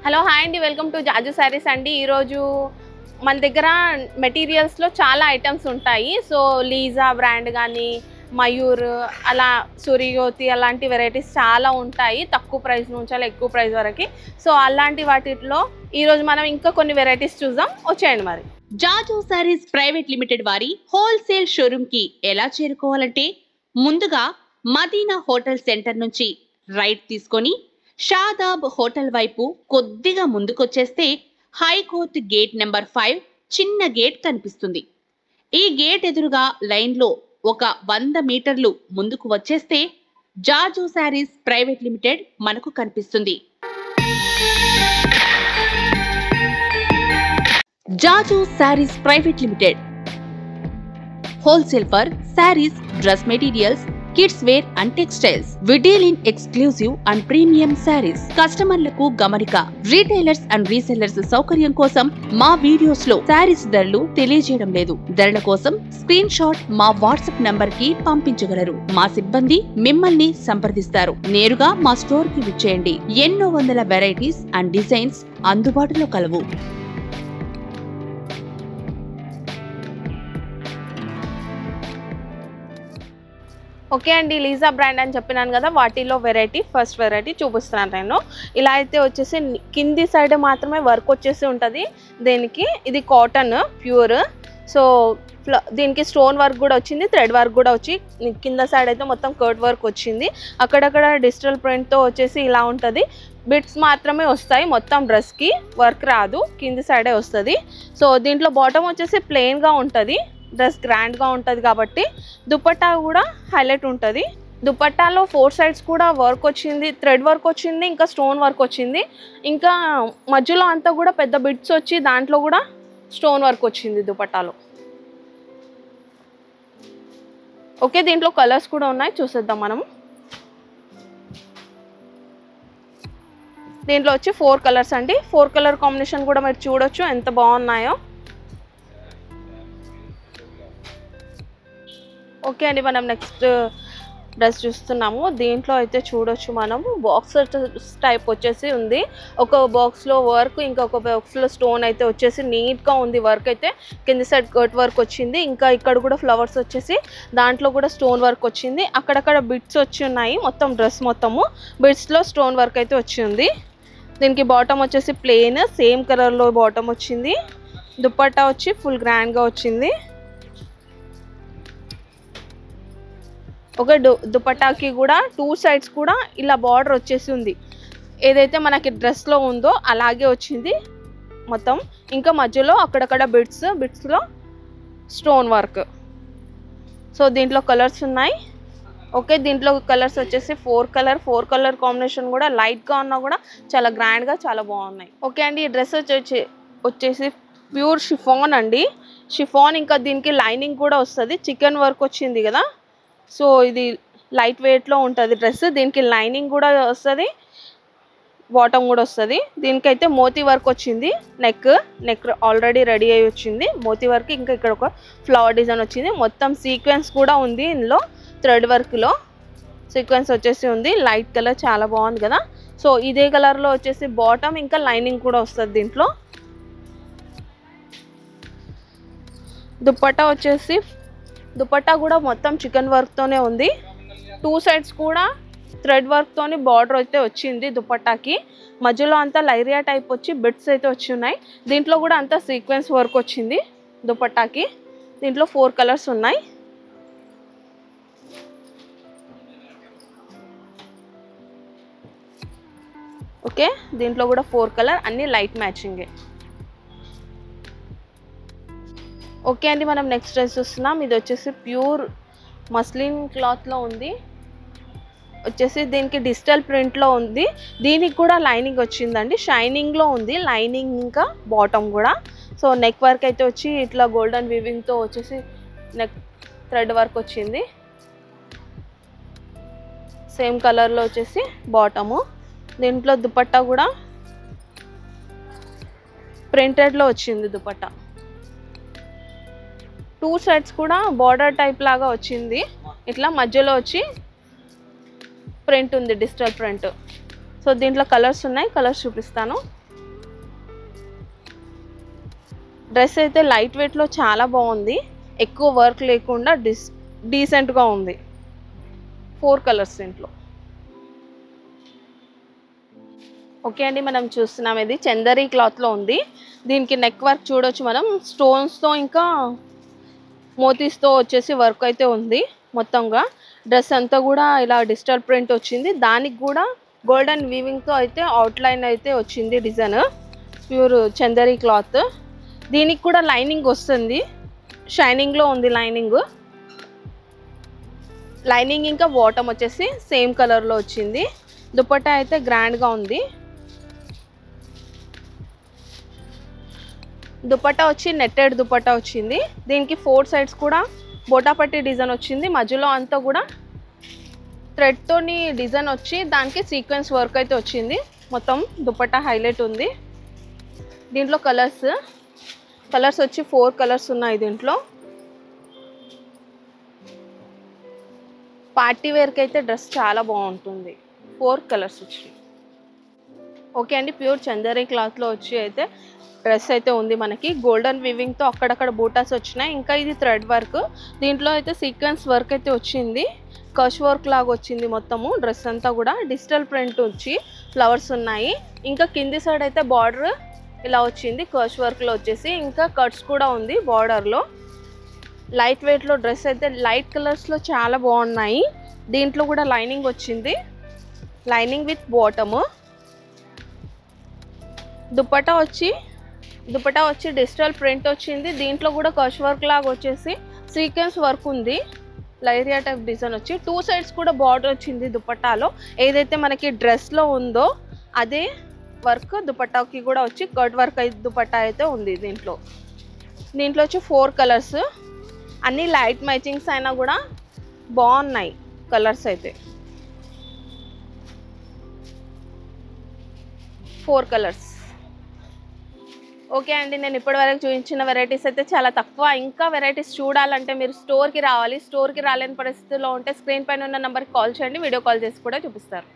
Hello hi అండి, welcome to జాజు శారీస్ అండి. ఈరోజు మన దగ్గర మెటీరియల్స్లో చాలా ఐటమ్స్ ఉంటాయి. సో లీజా బ్రాండ్ కానీ మయూర్ అలా సూర్యజ్యోతి అలాంటి వెరైటీస్ చాలా ఉంటాయి, తక్కువ ప్రైస్ నుంచి అలా ఎక్కువ ప్రైస్ వరకు. సో అలాంటి వాటిలో ఈరోజు మనం ఇంకా కొన్ని వెరైటీస్ చూద్దాం, వచ్చేయండి. మరి జాజు శారీస్ ప్రైవేట్ లిమిటెడ్ వారి హోల్సేల్ షోరూమ్కి ఎలా చేరుకోవాలంటే ముందుగా మదీనా హోటల్ సెంటర్ నుంచి రైట్ తీసుకొని షాదాబ్ హోటల్ వైపు కొద్దిగా ముందుకొచ్చేస్తే హైకోర్టు గేట్ నెంబర్ 5 చిన్న గేట్ కనిపిస్తుంది. ఈ గేట్ ఎదురుగా లైన్లో ఒక 100 మీటర్లు ముందుకు వచ్చేస్తే జాజు శారీస్ ప్రైవేట్ లిమిటెడ్ మనకు కనిపిస్తుంది. Jaju saris private limited wholesale for saris, dress materials, kids wear and textiles. We deal in exclusive and premium saris. కస్టమర్లకు గమనిక, రీటైలర్స్ అండ్ రీసెల్లర్స్ సౌకర్యం కోసం మా వీడియోస్ లో శారీస్ ధరలు తెలియజేయడం లేదు. ధరల కోసం స్క్రీన్ షాట్ మా వాట్సాప్ నంబర్ కి పంపించగలరు. మా సిబ్బంది మిమ్మల్ని సంప్రదిస్తారు. నేరుగా మా స్టోర్ కి విచ్చేయండి. ఎన్నో వందల వెరైటీస్ అండ్ డిజైన్స్ అందుబాటులో కలవు. ఓకే అండి, లీజా బ్రాండ్ అని చెప్పినాను కదా, వాటిలో ఫస్ట్ వెరైటీ చూపిస్తున్నాను నేను. ఇలా అయితే వచ్చేసి కింది సైడ్ మాత్రమే వర్క్ వచ్చేసి ఉంటుంది. దీనికి ఇది కాటన్ ప్యూర్. సో దీనికి స్టోన్ వర్క్ కూడా వచ్చింది, థ్రెడ్ వర్క్ కూడా వచ్చి కింద సైడ్ అయితే మొత్తం కర్ట్ వర్క్ వచ్చింది. అక్కడక్కడ డిజిటల్ ప్రింట్తో వచ్చేసి ఇలా ఉంటుంది. బిట్స్ మాత్రమే వస్తాయి, మొత్తం డ్రెస్కి వర్క్ రాదు, కింది సైడే వస్తుంది. సో దీంట్లో బాటమ్ వచ్చేసి ప్లెయిన్గా ఉంటుంది. డ్రెస్ గ్రాండ్గా ఉంటుంది కాబట్టి దుపట్టా కూడా హైలైట్ ఉంటుంది. దుపట్టాలో 4 సైడ్స్ కూడా వర్క్ వచ్చింది, థ్రెడ్ వర్క్ వచ్చింది, ఇంకా స్టోన్ వర్క్ వచ్చింది. ఇంకా మధ్యలో అంతా కూడా పెద్ద బిట్స్ వచ్చి దాంట్లో కూడా స్టోన్ వర్క్ వచ్చింది దుపట్టాలో. ఓకే, దీంట్లో కలర్స్ కూడా ఉన్నాయి, చూసేద్దాం మనం. దీంట్లో వచ్చి 4 కలర్స్ అండి. 4 కలర్ కాంబినేషన్ కూడా మీరు చూడొచ్చు ఎంత బాగున్నాయో. ఓకే అండి, మనం నెక్స్ట్ డ్రెస్ చూస్తున్నాము. దీంట్లో అయితే చూడొచ్చు మనము బాక్స్ టైప్ వచ్చేసి ఉంది. ఒక బాక్స్లో వర్క్, ఇంకొక బాక్స్లో స్టోన్ అయితే వచ్చేసి నీట్గా ఉంది. వర్క్ అయితే కింది సైడ్ కట్ వర్క్ వచ్చింది, ఇంకా ఇక్కడ కూడా ఫ్లవర్స్ వచ్చేసి దాంట్లో కూడా స్టోన్ వర్క్ వచ్చింది. అక్కడక్కడ బిట్స్ వచ్చి ఉన్నాయి, మొత్తం డ్రెస్ మొత్తము బిట్స్లో స్టోన్ వర్క్ అయితే వచ్చింది. దీనికి బాటమ్ వచ్చేసి ప్లెయిన్, సేమ్ కలర్లో బాటమ్ వచ్చింది. దుపట్టా వచ్చి ఫుల్ గ్రాండ్గా వచ్చింది. ఒక దుపట్టాకి కూడా 2 సైడ్స్ కూడా ఇలా బార్డర్ వచ్చేసి ఉంది. ఏదైతే మనకి డ్రెస్లో ఉందో అలాగే వచ్చింది మొత్తం. ఇంకా మధ్యలో అక్కడక్కడ బిట్స్లో స్టోన్ వర్క్. సో దీంట్లో కలర్స్ ఉన్నాయి. ఓకే, దీంట్లో కలర్స్ వచ్చేసి 4 కలర్ కాంబినేషన్ కూడా లైట్గా ఉన్నా కూడా చాలా గ్రాండ్గా చాలా బాగున్నాయి. ఓకే అండి, ఈ డ్రెస్ వచ్చేసి ప్యూర్ షిఫాన్ అండి. షిఫాన్, ఇంకా దీనికి లైనింగ్ కూడా వస్తుంది. చికెన్ వర్క్ వచ్చింది కదా, సో ఇది లైట్ వెయిట్లో ఉంటుంది డ్రెస్. దీనికి లైనింగ్ కూడా వస్తుంది, బాటమ్ కూడా వస్తుంది. దీనికైతే మోతీ వర్క్ వచ్చింది. నెక్ ఆల్రెడీ రెడీ అయ్యి వచ్చింది మోతీ వర్క్. ఇంకా ఇక్కడ ఒక ఫ్లవర్ డిజైన్ వచ్చింది. మొత్తం సీక్వెన్స్ కూడా ఉంది ఇందులో, థ్రెడ్ వర్క్లో సీక్వెన్స్ వచ్చేసి ఉంది. లైట్ కలర్ చాలా బాగుంది కదా. సో ఇదే కలర్లో వచ్చేసి బాటమ్ ఇంకా లైనింగ్ కూడా వస్తుంది దీంట్లో. దుపట్టా కూడా మొత్తం చికెన్ వర్క్తోనే ఉంది. 2 సైడ్స్ కూడా థ్రెడ్ వర్క్తోని బార్డర్ అయితే వచ్చింది దుపట్టాకి. మధ్యలో అంతా లైరియా టైప్ వచ్చి బిట్స్ అయితే వచ్చి ఉన్నాయి. దీంట్లో కూడా అంతా సీక్వెన్స్ వర్క్ వచ్చింది దుపట్టాకి. దీంట్లో 4 కలర్స్ ఉన్నాయి. ఓకే, దీంట్లో కూడా 4 కలర్, అన్ని లైట్ మ్యాచింగే. ఓకే అండి, మనం నెక్స్ట్ డ్రెస్ చూస్తున్నాం. ఇది వచ్చేసి ప్యూర్ మస్లిన్ క్లాత్లో ఉంది. వచ్చేసి దీనికి డిజిటల్ ప్రింట్లో ఉంది. దీనికి కూడా లైనింగ్ వచ్చిందండి, షైనింగ్లో ఉంది లైనింగ్ ఇంకా బాటమ్ కూడా. సో నెక్ వర్క్ అయితే వచ్చి ఇట్లా గోల్డెన్ వీవింగ్తో వచ్చేసి నెక్ థ్రెడ్ వర్క్ వచ్చింది. సేమ్ కలర్లో వచ్చేసి బాటము. దీంట్లో దుపట్టా కూడా ప్రింటెడ్లో వచ్చింది దుపట్టా. 2 సైడ్స్ కూడా బార్డర్ టైప్ లాగా వచ్చింది. ఇట్లా మధ్యలో వచ్చి ప్రింట్ ఉంది, డిజిటల్ ప్రింట్. సో దీంట్లో కలర్స్ ఉన్నాయి, కలర్స్ చూపిస్తాను. డ్రెస్ అయితే లైట్ వెయిట్లో చాలా బాగుంది, ఎక్కువ వర్క్ లేకుండా డీసెంట్గా ఉంది. 4 కలర్స్ దీంట్లో. ఓకే అండి, మనం చూస్తున్నాం ఇది చందరి క్లాత్లో ఉంది. దీనికి నెక్ వర్క్ చూడొచ్చు మనం, స్టోన్స్తో ఇంకా మోతీస్తో వచ్చేసి వర్క్ అయితే ఉంది మొత్తంగా. డ్రెస్ అంతా కూడా ఇలా డిజిటల్ ప్రింట్ వచ్చింది, దానికి కూడా గోల్డెన్ వీవింగ్తో అయితే అవుట్లైన్ అయితే వచ్చింది డిజైన్. Pure Chanderi cloth. దీనికి కూడా లైనింగ్ వస్తుంది, షైనింగ్లో ఉంది లైనింగ్. లైనింగ్ ఇంకా బాటమ్ వచ్చేసి సేమ్ కలర్లో వచ్చింది. దుపట్టా అయితే గ్రాండ్గా ఉంది. దుపట్టా వచ్చి నెట్టెడ్ దుపట్టా వచ్చింది. దీనికి 4 సైడ్స్ కూడా బోటాపట్టి డిజైన్ వచ్చింది. మధ్యలో అంతా కూడా థ్రెడ్తోని డిజైన్ వచ్చి దానికి సీక్వెన్స్ వర్క్ అయితే వచ్చింది. మొత్తం దుపట్టా హైలైట్ ఉంది. దీంట్లో కలర్స్ వచ్చి 4 కలర్స్ ఉన్నాయి దీంట్లో. పార్టీ వేర్కి అయితే డ్రెస్ చాలా బాగుంటుంది. 4 కలర్స్ వచ్చి. ఓకే అండి, ప్యూర్ చందరి క్లాత్లో వచ్చి అయితే డ్రెస్ అయితే ఉంది మనకి. గోల్డెన్ వివింగ్తో అక్కడక్కడ బూటాస్ వచ్చినాయి. ఇంకా ఇది థ్రెడ్ వర్క్. దీంట్లో అయితే సీక్వెన్స్ వర్క్ అయితే వచ్చింది, కష్ వర్క్ లాగా వచ్చింది మొత్తము. డ్రెస్ అంతా కూడా డిజిటల్ ప్రింట్ వచ్చి ఫ్లవర్స్ ఉన్నాయి. ఇంకా కింది సైడ్ అయితే బార్డర్ ఇలా వచ్చింది కష్ వర్క్లో వచ్చేసి. ఇంకా కట్స్ కూడా ఉంది బార్డర్లో. లైట్ వెయిట్లో డ్రెస్ అయితే లైట్ కలర్స్లో చాలా బాగున్నాయి. దీంట్లో కూడా లైనింగ్ వచ్చింది, లైనింగ్ విత్ బాటము. దుపట్టా వచ్చి డిజిటల్ ప్రింట్ వచ్చింది. దీంట్లో కూడా కష్ వర్క్ లాగా వచ్చేసి సీక్వెన్స్ వర్క్ ఉంది. లైరియా టైప్ డిజైన్ వచ్చి 2 సైడ్స్ కూడా బార్డర్ వచ్చింది దుపట్టాలో. ఏదైతే మనకి డ్రెస్లో ఉందో అదే వర్క్ దుపట్టాకి కూడా వచ్చి కట్ వర్క్ అయితే దుపట్టా అయితే ఉంది దీంట్లో. వచ్చి 4 కలర్స్. అన్ని లైట్ మ్యాచింగ్స్ అయినా కూడా బాగున్నాయి కలర్స్ అయితే. 4 కలర్స్. ఓకే అండి, నేను ఇప్పటివరకు చూపించిన వెరైటీస్ అయితే చాలా తక్కువ. ఇంకా వెరైటీస్ చూడాలంటే మీరు స్టోర్కి రావాలి. స్టోర్కి రాలేని పరిస్థితుల్లో ఉంటే స్క్రీన్ పైన ఉన్న నెంబర్కి కాల్ చేయండి, వీడియో కాల్ చేసి కూడా చూపిస్తారు.